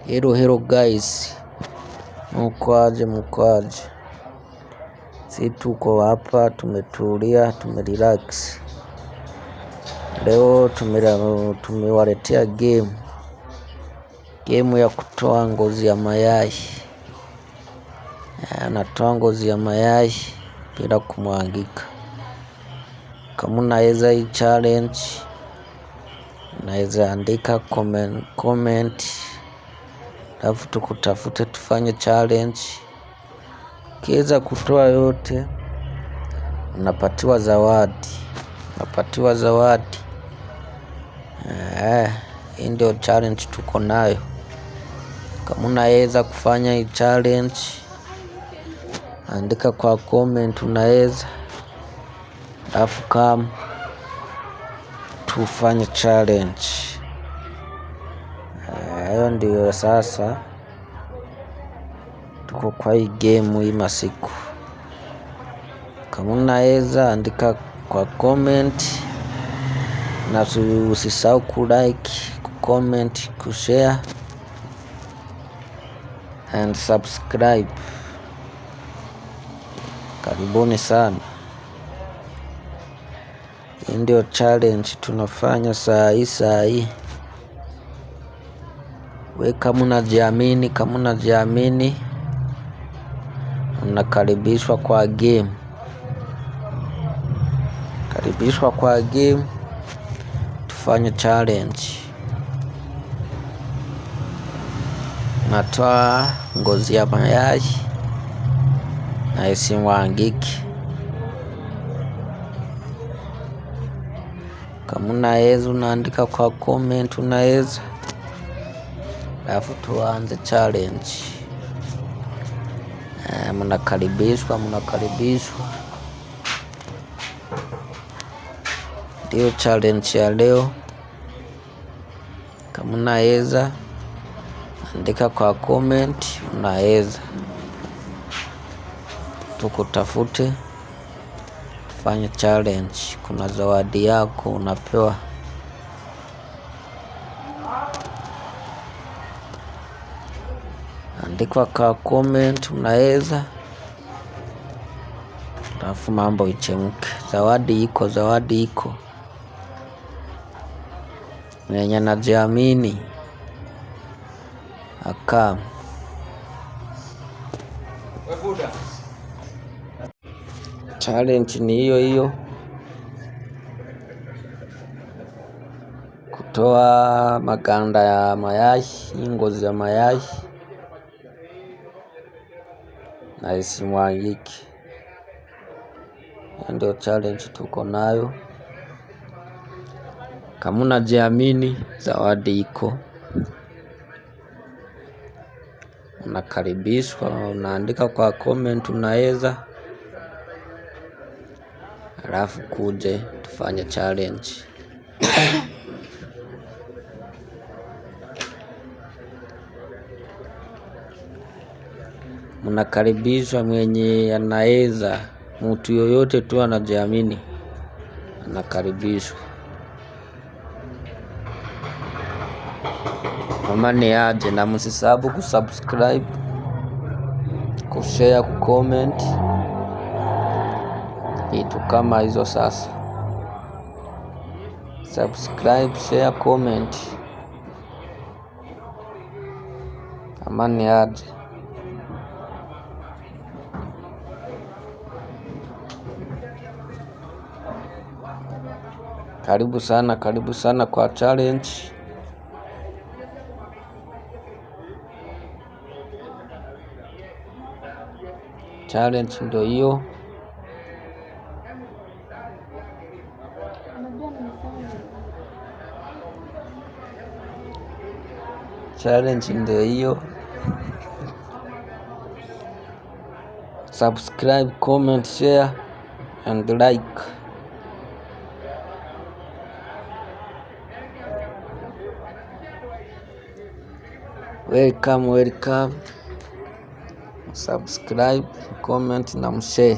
Hello guys, mkwaje? Si tuko hapa, tumetulia, tumerelax. Leo tumewaletea game ya kutoa ngozi ya mayai. Anatoa ngozi ya mayai bila kumwagika. Kama unaweza hii challenge, unaweza andika comment, alafu tukutafute tufanye challenge. Ukiweza kutoa yote unapatiwa zawadi. Hii ndio challenge tuko nayo. Kama unaweza kufanya hii challenge, andika kwa comment unaweza, alafu kama tufanye challenge. Hayo ndio sasa tuko kwa hii game hii masiku. Kama unaweza andika kwa comment, na usisahau kulike, kucomment, kushare and subscribe. Karibuni sana. Hii ndio challenge tunafanya saa hii. We kama unajiamini, unakaribishwa kwa game. Tufanye challenge. Natoa ngozi ya mayai na isimwagike. Kama unaweza unaandika kwa comment unaweza, alafu tuanze challenge. Mnakaribishwa. Ndio challenge ya leo. Kama unaweza andika kwa comment unaweza, tukutafute tufanye challenge. Kuna zawadi yako unapewa. Andika kwa comment unaweza, alafu mambo ichemke. Zawadi iko. Mwenye anajiamini aka challenge ni hiyo, kutoa maganda ya mayai, ngozi ya mayai na isimwagike. Ndio challenge tuko nayo. Kama unajiamini, zawadi iko. Unakaribishwa, unaandika kwa comment unaweza, alafu kuje tufanye challenge. Mnakaribishwa, mwenye anaweza, mtu yoyote tu anajiamini anakaribishwa. Amani aje, na msisahau kusubscribe, kushare, kucomment, vitu kama hizo. Sasa subscribe, share, comment. Amani aje. Karibu sana kwa challenge. Challenge ndio hiyo. Subscribe, comment, share and like. Welcome. Subscribe, comment na mshare.